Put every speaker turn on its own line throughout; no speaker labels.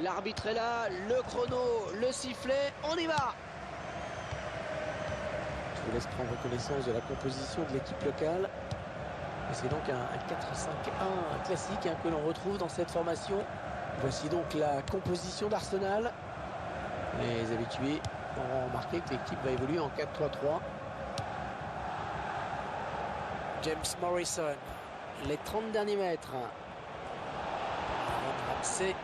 L'arbitre est là, le chrono, le sifflet, on y va!
Je vous laisse prendre connaissance de la composition de l'équipe locale. C'est donc un 4-5-1 classique que l'on retrouve dans cette formation. Voici donc la composition d'Arsenal. Les habitués auront remarqué que l'équipe va évoluer en 4-3-3. James Morrison, les 30 derniers mètres. C'est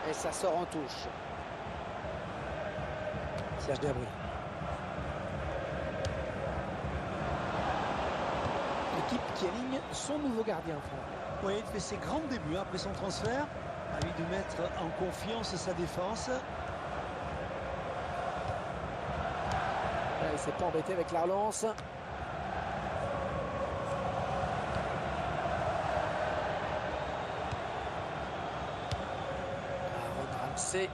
et ça sort en touche. Serge Gnabry.
L'équipe qui aligne son nouveau gardien, Franck.
Oui, il fait ses grands débuts après son transfert. À lui de mettre en confiance sa défense.
Là, il s'est pas embêté avec la relance. C'est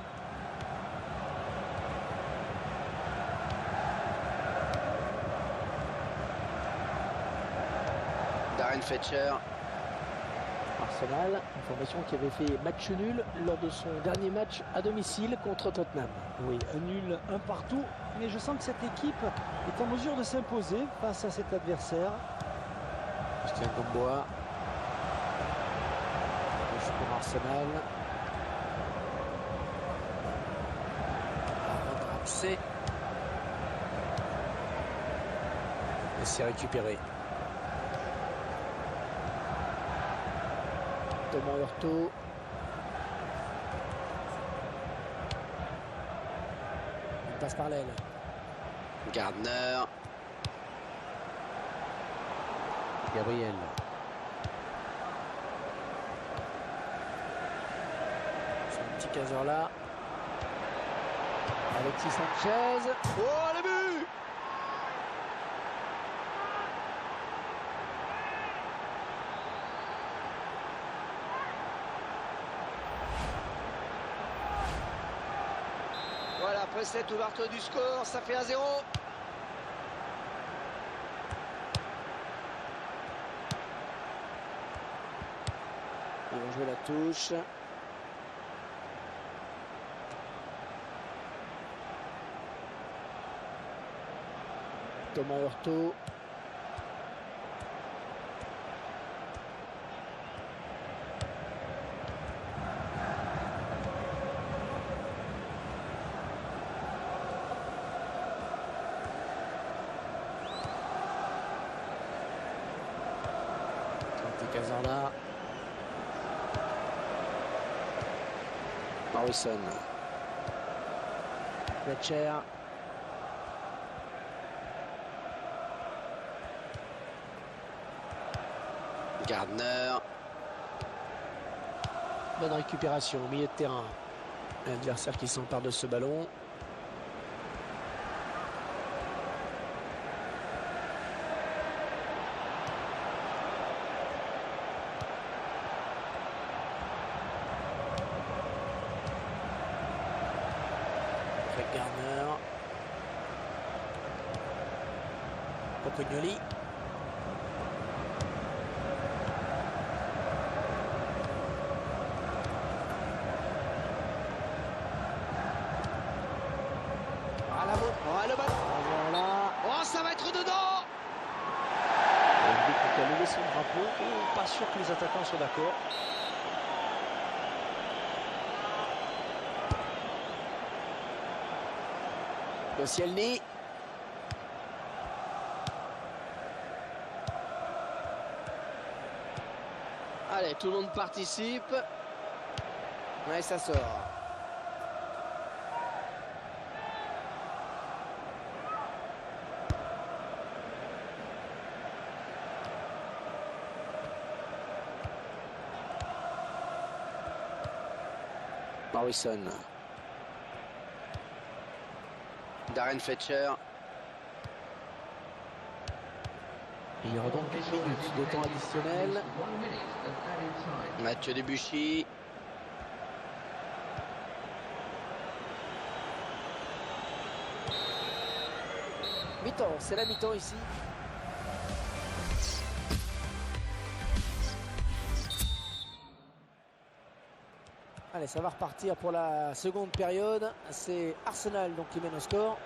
Darren Fletcher.
Arsenal, une formation qui avait fait match nul lors de son dernier match à domicile contre Tottenham.
Oui, un nul, un partout. Mais je sens que cette équipe est en mesure de s'imposer face à cet adversaire.
Christian Gamboa. Pour Arsenal. C'est et c'est récupéré. Thomas Hurto. Il passe par l'aile.
Gardner.
Gabriel. C'est un petit caseur là. Alexis Sanchez.
Oh, le but! Voilà, après cette ouverture du score, ça fait 1-0.
Ils vont jouer la touche. Thomas Hurto. Cazorla. Morrison. Fletcher.
Gardner.
Bonne récupération au milieu de terrain. L'adversaire qui s'empare de ce ballon. Fred Gardner. Pocognoli.
Le ballon.
Voilà.
Oh, ça va être dedans.
L'arbitre qui a levé son drapeau. Oh, pas sûr que les attaquants soient d'accord.
Koscielny.
Allez, Ouais, tout le monde participe. Ouais, ça sort.
Morrison.
Darren Fletcher.
Il y aura donc 1 minute de temps additionnel.
Mathieu Debuchy.
Mi-temps, c'est la mi-temps ici. Allez, ça va repartir pour la seconde période. C'est Arsenal donc qui mène au score.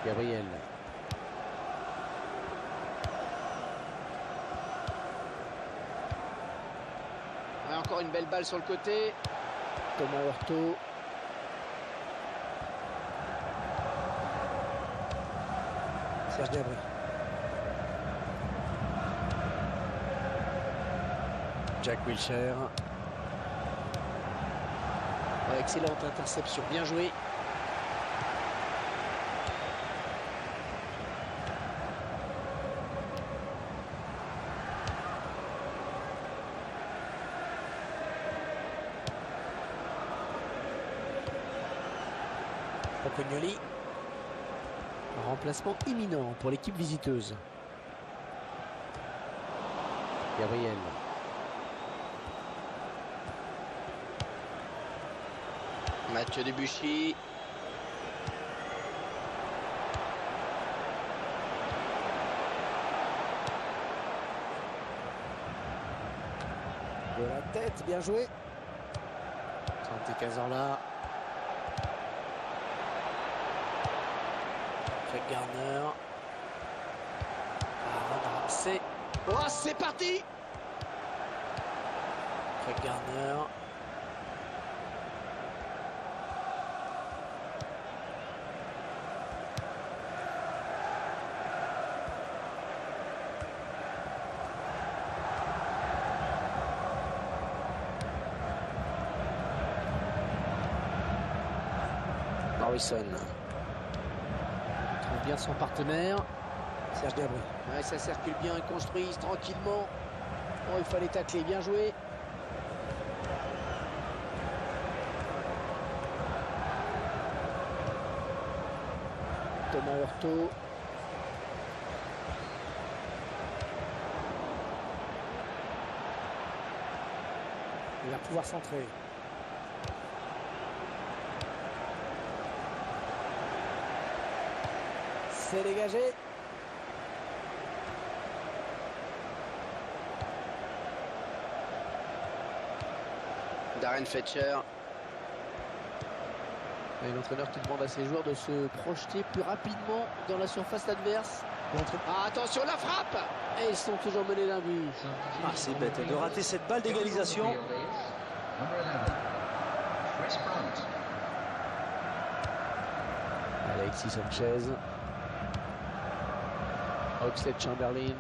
Gabriel.
Ouais, encore une belle balle sur le côté.
Thomas Hurto. Serge Gnabry. Jack Wilshere. Ouais, excellente interception, bien joué. Romagnoli. Un remplacement imminent pour l'équipe visiteuse. Gabriel.
Mathieu Debuchy.
De la tête, bien joué. Santi Cazorla. Craig Gardner. C'est.
Oh, c'est parti!
Craig Gardner. Morrison. Il trouve bien son partenaire. Serge Gnabry. Ouais, ça circule bien, ils construisent tranquillement. Oh, il fallait tacler, bien joué. Thomas Hurto. Il va pouvoir centrer. C'est dégagé.
Darren Fletcher.
Et l'entraîneur qui demande à ses joueurs de se projeter plus rapidement dans la surface adverse.
Ah, attention, la frappe!
Et ils sont toujours menés d'un but.
Ah, c'est bête de rater cette balle d'égalisation.
Alexis Sanchez. Oxlade-Chamberlain.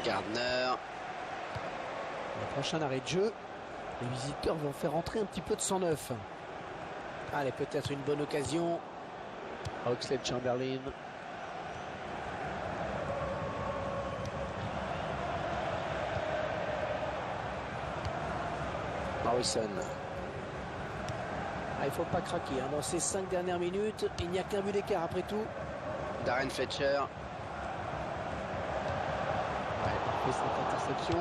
Gardner.
Le prochain arrêt de jeu. Les visiteurs vont faire entrer un petit peu de sang neuf. Allez, peut-être une bonne occasion. Oxlade-Chamberlain. Morrison. Ah, il ne faut pas craquer. Dans ces 5 dernières minutes, il n'y a qu'un but d'écart après tout.
Darren Fletcher.
Ouais, parfait cette interception.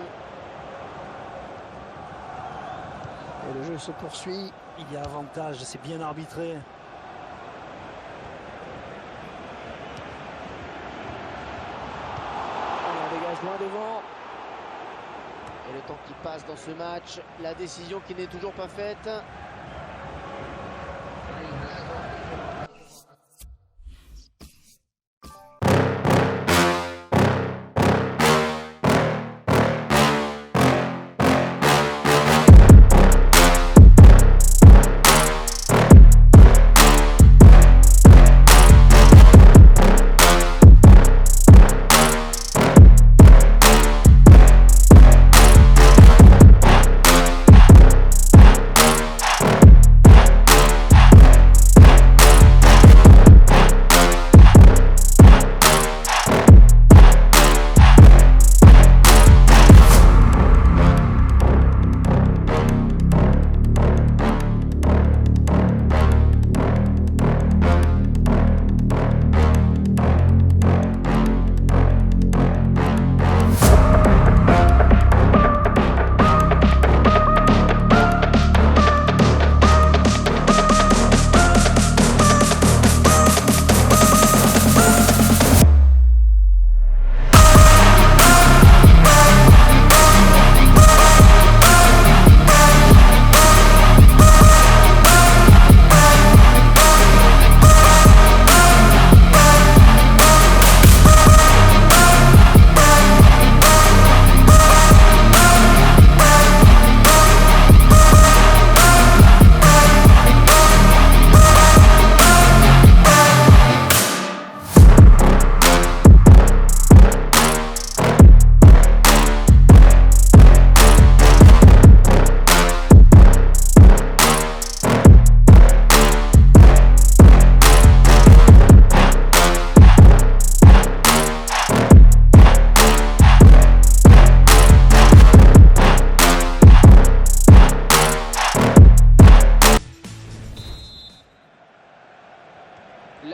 Et le jeu se poursuit.
Il y a avantage, c'est bien arbitré.
On dégage loin devant. Et le temps qui passe dans ce match, la décision qui n'est toujours pas faite.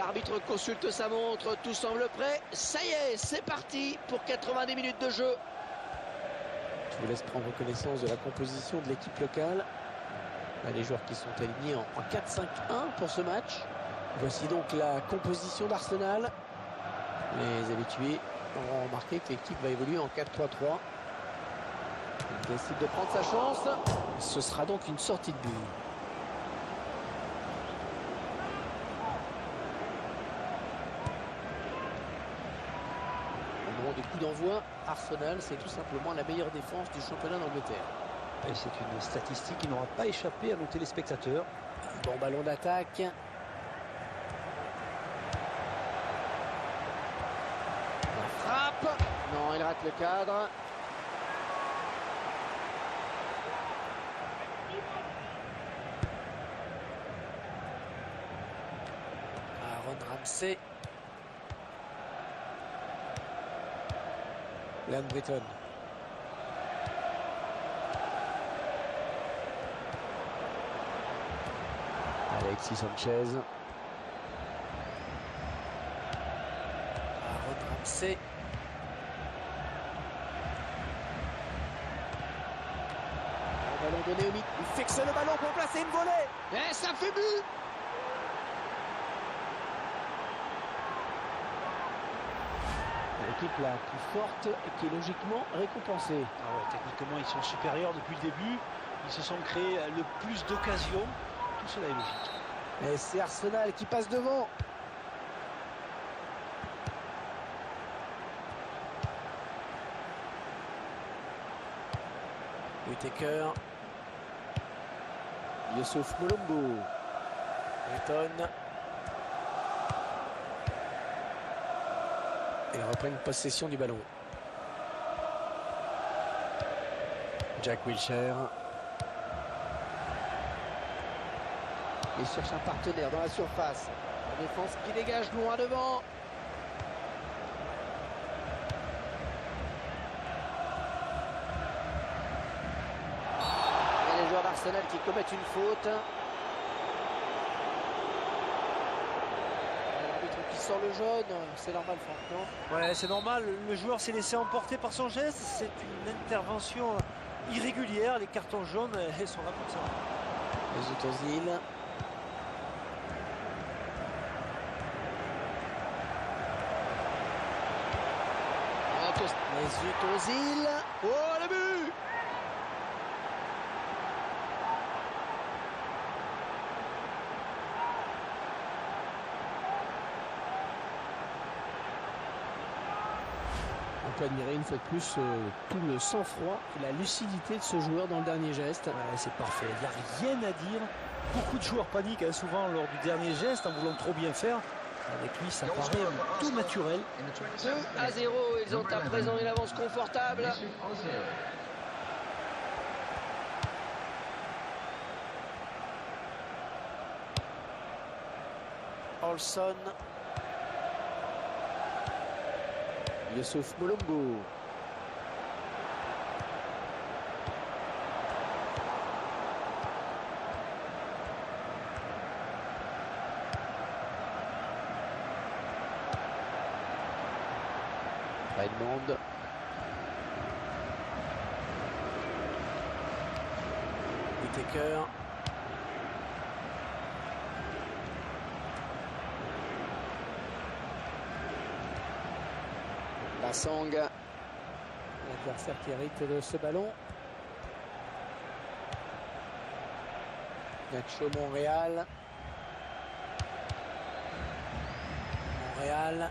L'arbitre consulte sa montre, tout semble prêt. Ça y est, c'est parti pour 90 minutes de jeu.
Je vous laisse prendre connaissance de la composition de l'équipe locale. Là, les joueurs qui sont alignés en 4-5-1 pour ce match. Voici donc la composition d'Arsenal. Les habitués auront remarqué que l'équipe va évoluer en 4-3-3. Il décide de prendre sa chance. Ce sera donc une sortie de but. Au moment du coup d'envoi, Arsenal, c'est tout simplement la meilleure défense du championnat d'Angleterre.
Et c'est une statistique qui n'aura pas échappé à nos téléspectateurs.
Bon ballon d'attaque. La frappe. Non, il rate le cadre. Aaron Ramsey. Ian Britton. Alexis Sanchez. Aaron Ramsey. Un ballon donné au milieu. Il fixe le ballon pour placer une volée.
Et ça fait but.
L'équipe la plus forte et qui est logiquement récompensée.
Ah ouais, techniquement, ils sont supérieurs depuis le début. Ils se sont créés le plus d'occasions. Tout cela est logique.
Et c'est Arsenal qui passe devant. Whittaker. Youssouf Molombo. Britton. Ils reprennent possession du ballon. Jack Wilshere. Il cherche un partenaire dans la surface. La défense qui dégage loin devant. Et les joueurs d'Arsenal qui commettent une faute. L'arbitre qui sort le jaune, c'est normal, Franck, non?
Ouais, c'est normal. Le joueur s'est laissé emporter par son geste. C'est une intervention irrégulière. Les cartons jaunes, ils sont là pour ça.
Les Ozil. Mesut Ozil.
Oh, le but.
On peut admirer une fois de plus tout le sang-froid et la lucidité de ce joueur dans le dernier geste.
Ouais, c'est parfait. Il n'y a rien à dire. Beaucoup de joueurs paniquent souvent lors du dernier geste en voulant trop bien faire. Avec lui, ça paraît tout naturel.
2-0, ils ont à présent une avance confortable.
Olson. Youssouf Molombo. Redmond. Whittaker. Bassang. L'adversaire qui hérite de ce ballon. Nacho Montréal. Montréal.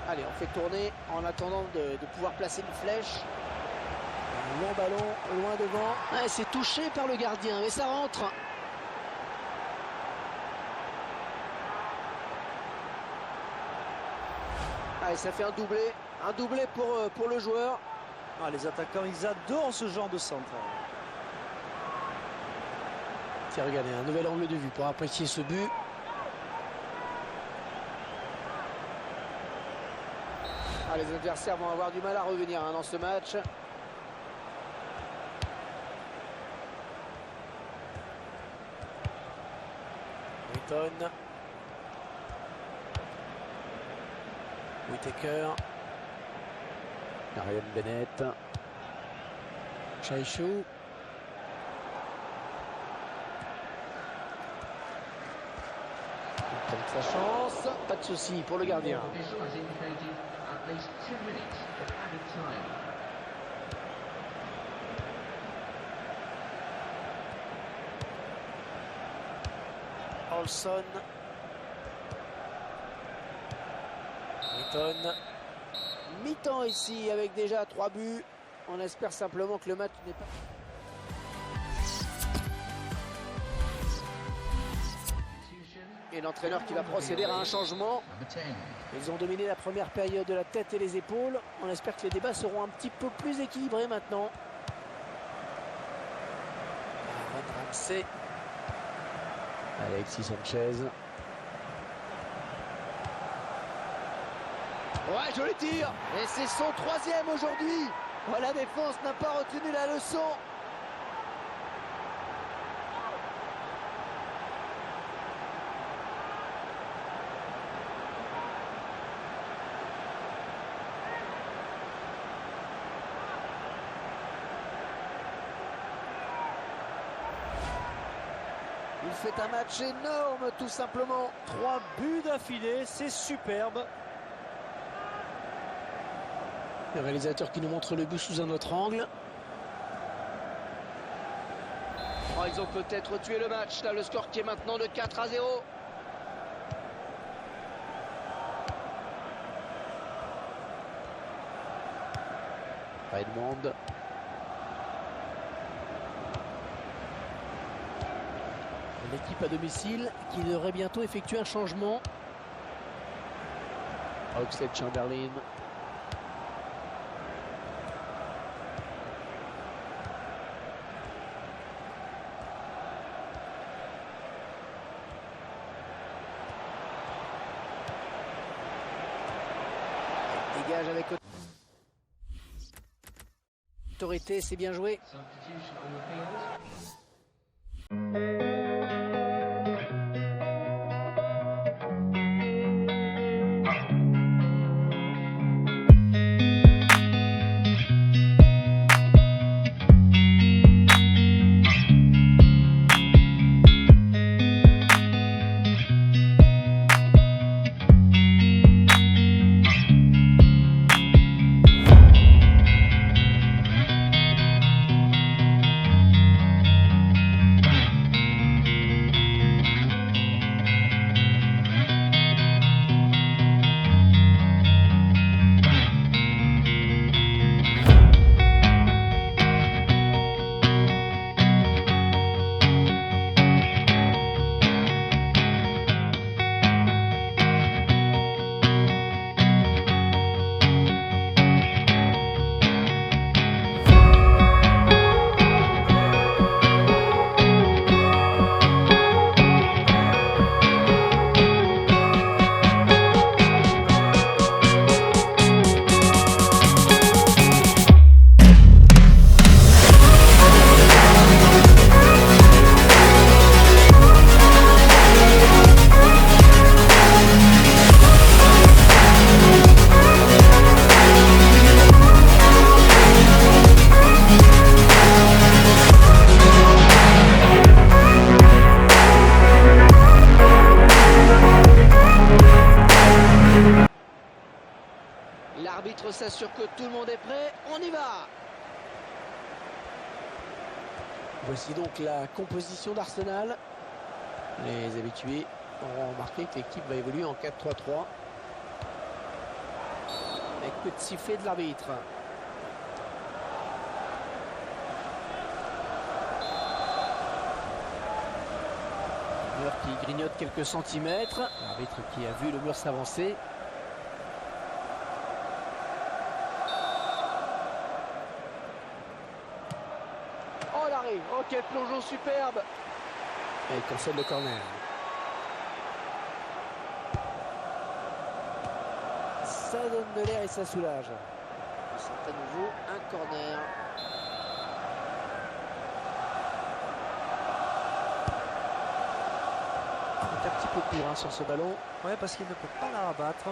Allez, on fait tourner en attendant de pouvoir placer une flèche. Un long ballon, loin devant.
Ouais, c'est touché par le gardien, mais ça rentre.
Allez, ça fait un doublé pour le joueur.
Ah, les attaquants, ils adorent ce genre de centre.
Tiens, regardez, un nouvel angle de vue pour apprécier ce but. Ah, les adversaires vont avoir du mal à revenir dans ce match. Wheaton. Whittaker. Ryan Bennett.
Chaïchou.
Il tente sa chance. Pas de souci pour le gardien. Olson. Wheaton. Mi-temps ici avec déjà 3 buts. On espère simplement que le match n'est pas... Et l'entraîneur qui va procéder à un changement. Ils ont dominé la première période de la tête et les épaules. On espère que les débats seront un petit peu plus équilibrés maintenant. Aaron Ramsey. Alexis Sanchez.
Ouais, joli tir. Et c'est son 3e aujourd'hui. Oh, la défense n'a pas retenu la leçon. Il fait un match énorme, tout simplement.
3 buts d'affilée, c'est superbe.
Le réalisateur qui nous montre le but sous un autre angle.
Oh, ils ont peut-être tué le match. Là, le score qui est maintenant de 4-0.
Redmond. L'équipe à domicile qui devrait bientôt effectuer un changement. Oxlade Chamberlain.
Il dégage avec
Autorité, c'est bien joué.
L'arbitre s'assure que tout le monde est prêt. On y va.
Voici donc la composition d'Arsenal. Les habitués auront remarqué que l'équipe va évoluer en 4-3-3. Avec petit sifflet de l'arbitre. Mur qui grignote quelques centimètres. L'arbitre qui a vu le mur s'avancer.
Oh l'arrêt. Oh quel plongeon superbe.
Et il cancelle le corner. Ça donne de l'air et ça soulage.
C'est à nouveau un corner.
Petit à recours hein, sur ce ballon.
Ouais, parce qu'il ne peut pas la rabattre.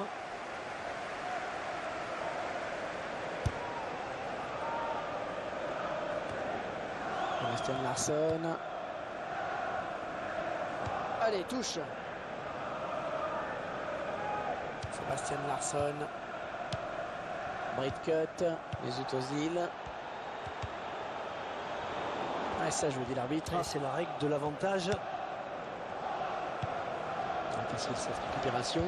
Sébastien Larsson. Allez, touche. Sébastien Larsson. Britcut. Les Ozil. Ah, ça, je vous dis l'arbitre.
C'est la règle de l'avantage.
Facile cette récupération.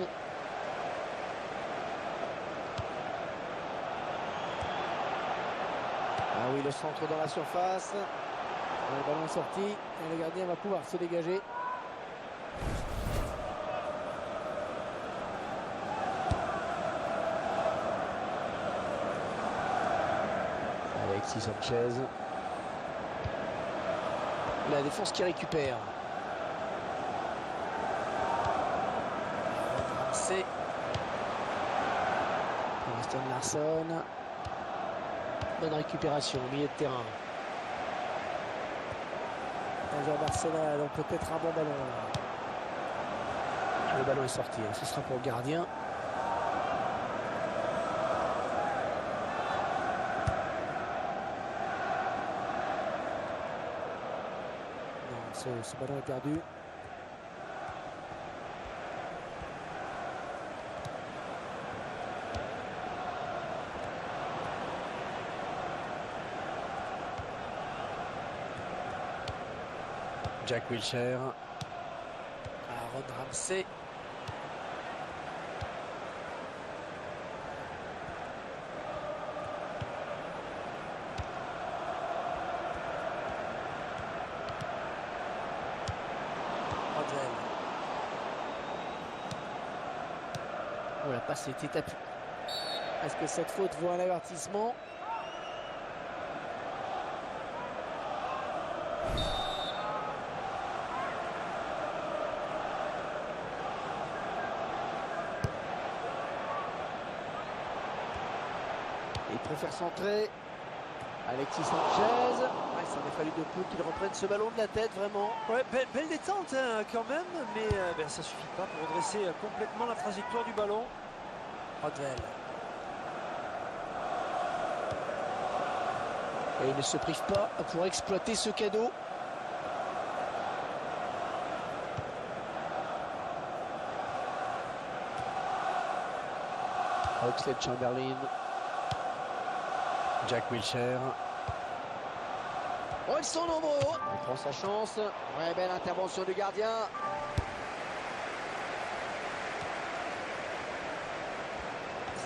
Ah oui, le centre dans la surface. Le ballon est sorti et le gardien va pouvoir se dégager. Alexis Sanchez. La défense qui récupère. C'est Sébastien Larsson. Bonne récupération au milieu de terrain. Un joueur d'Arsenal, donc peut-être un bon ballon. Le ballon est sorti, hein. Ce sera pour le gardien. Non, ce ballon est perdu. Jack Wilshere. Aaron Ramsey. Rodwell. Oh, la passe était appuyée. Est-ce que cette faute vaut un avertissement? Il préfère centrer. Alexis Sanchez. Ah, il s'en est fallu de peu qu'il reprenne ce ballon de la tête, vraiment.
Ouais, belle détente hein, quand même, mais ça suffit pas pour redresser complètement la trajectoire du ballon.
Rodwell. Et il ne se prive pas pour exploiter ce cadeau. Oxlade-Chamberlain. Jack Wilshere.
Oh, ils sont nombreux. Il prend sa chance. Ouais, belle intervention du gardien.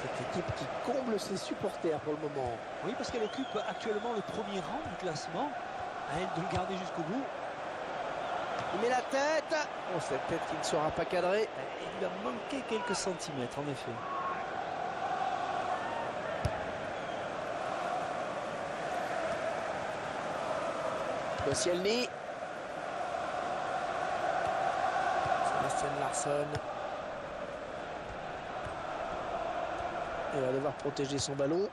Cette équipe qui comble ses supporters pour le moment.
Oui, parce qu'elle occupe actuellement le premier rang du classement. À elle de le garder jusqu'au bout.
Il met la tête.
Oh, cette tête qui ne sera pas cadrée.
Il lui a manqué quelques centimètres, en effet.
Koscielny. Sébastien Larsson. Il va devoir protéger son ballon.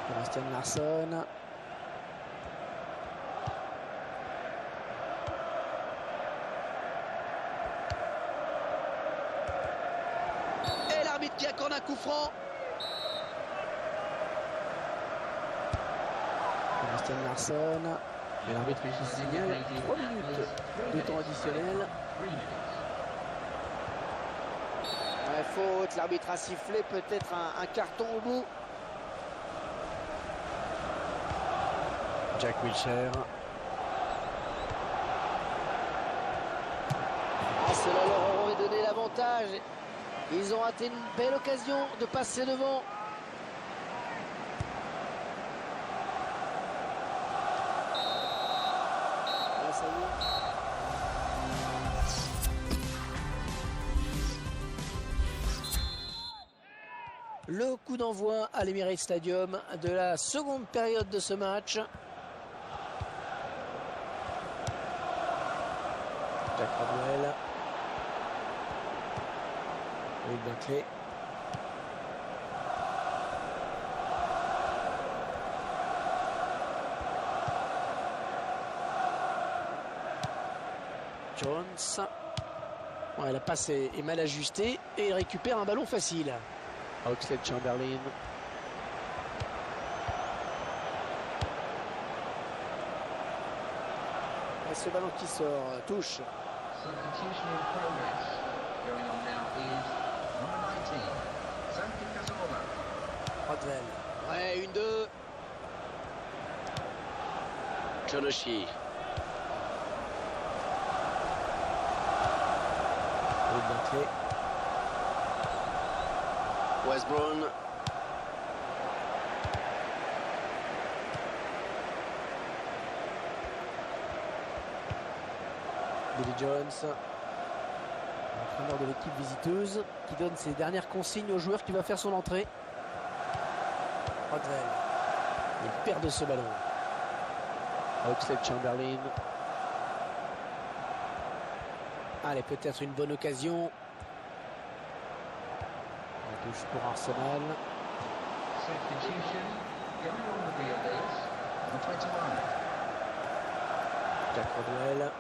Sébastien Larsson.
Et l'arbitre qui accorde un coup franc.
Sébastien Larsson. Et l'arbitre qui signale 3 minutes de temps additionnel.
Ouais, faute, l'arbitre a sifflé, peut-être un carton au bout.
Jack Wilshere.
Ah, cela leur aurait donné l'avantage. Ils ont raté une belle occasion de passer devant.
Ah, ça y est. Le coup d'envoi à l'Emirates Stadium de la seconde période de ce match. Jack Rodwell. Will Buckley. Jones. Ouais, la passe est mal ajustée et il récupère un ballon facile. Oxlade-Chamberlain. Et ce ballon qui sort, touche.
Substitution in progress. Going on now is number 19, Santi Cazorla.
Rodwell.
Ouais, 1-2. Jonoshi.
Bentley.
West Brown.
Billy Jones, l'entraîneur de l'équipe visiteuse, qui donne ses dernières consignes au joueur qui va faire son entrée. Rodwell. Il perd de ce ballon. Oxlade-Chamberlain. Allez, peut-être une bonne occasion. La touche pour Arsenal.
Substitution. Going on the field is number 21.
Jack Rodwell.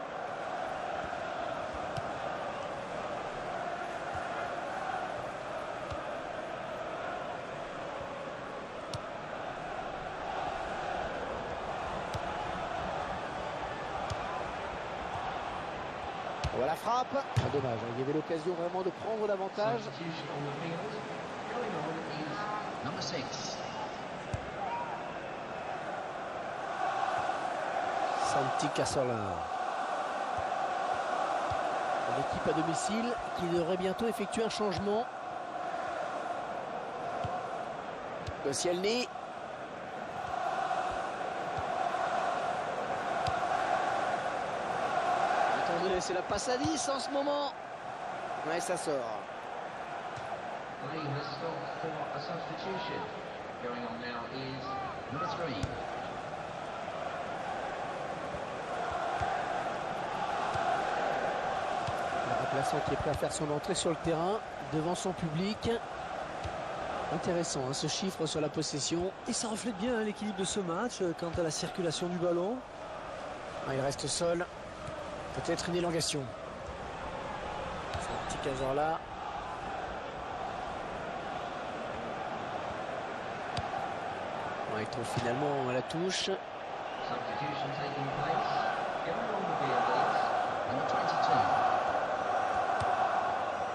Voilà la frappe. Ah, dommage, il y avait l'occasion vraiment de prendre l'avantage.
Substitution on the field. Going on is number 6.
Santi Cazorla. L'équipe à domicile qui devrait bientôt effectuer un changement.
Koscielny. Attendez, c'est la passe à 10 en ce moment. Ouais, ça sort.
Play has stopped for a substitution. Going on now is number 3.
Le remplaçant qui est prêt à faire son entrée sur le terrain devant son public. Intéressant hein, ce chiffre sur la possession.
Et ça reflète bien hein, l'équilibre de ce match quant à la circulation du ballon.
Ah, il reste seul. Peut-être une élongation. C'est un petit Cazorla. Ouais, il trouve finalement la touche.
Substitution taking place. Going on the field is number 22.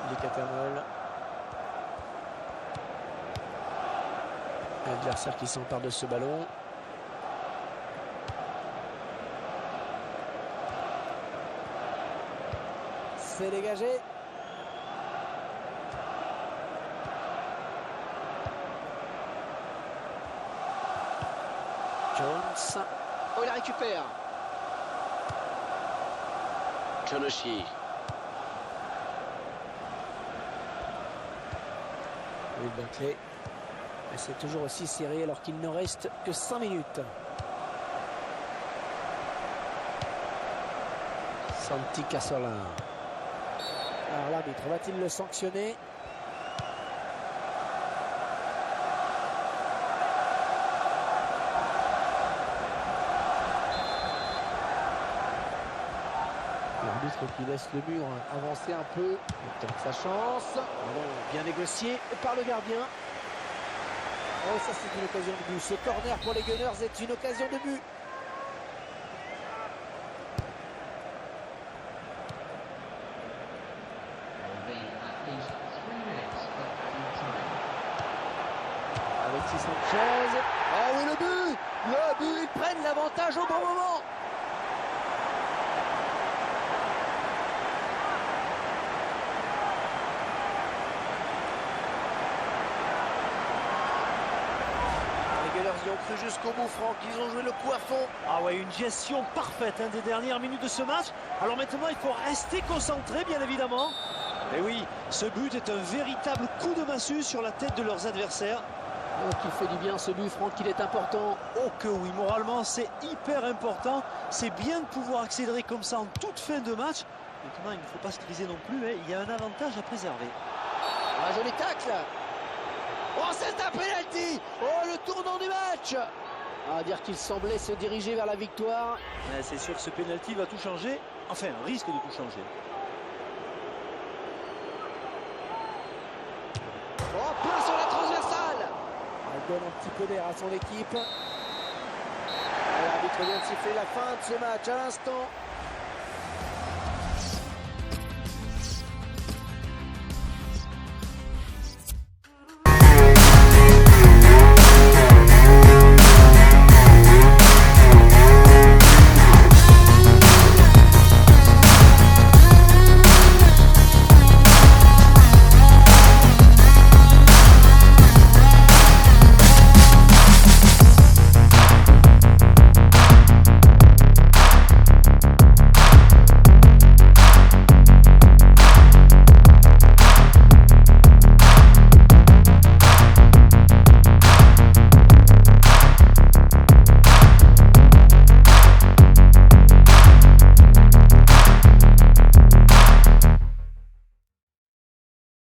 Les Catermol. L'adversaire qui s'empare de ce ballon. C'est dégagé. Jones.
Oh, il la récupère. Jonoshi.
Will Bentley. Et c'est toujours aussi serré alors qu'il ne reste que 5 minutes. Santi Cazorla. Alors l'arbitre va-t-il le sanctionner? L'arbitre qui laisse le mur avancer un peu. Il tente sa chance. Ballon bien négocié par le gardien. Oh, ça c'est une occasion de but. Ce corner pour les Gunners est une occasion de but.
Will be at least 3 minutes of added time.
Alexis Sanchez.
Oh oui, le but. Le but, ils prennent l'avantage au bon moment.
Les Gunners y ont cru jusqu'au bout, Franck. Ils ont joué le coup à fond.
Ah ouais, une gestion parfaite hein, des dernières minutes de ce match. Alors maintenant, il faut rester concentré, bien évidemment. Et oui, ce but est un véritable coup de massue sur la tête de leurs adversaires.
Oh, qu'il fait du bien ce but, Franck. Il est important.
Oh que oui, moralement, c'est hyper important. C'est bien de pouvoir accélérer comme ça en toute fin de match. Maintenant, il ne faut pas se griser non plus. Hein. Il y a un avantage à préserver.
Un joli tacle. Oh, c'est un penalty. Oh, le tournant du match.
On va dire qu'il semblait se diriger vers la victoire.
Ouais, c'est sûr que ce pénalty va tout changer. Enfin, risque de tout changer.
Oh, plein sur la transversale.
Elle donne un petit peu d'air à son équipe. L'arbitre vient de siffler la fin de ce match à l'instant.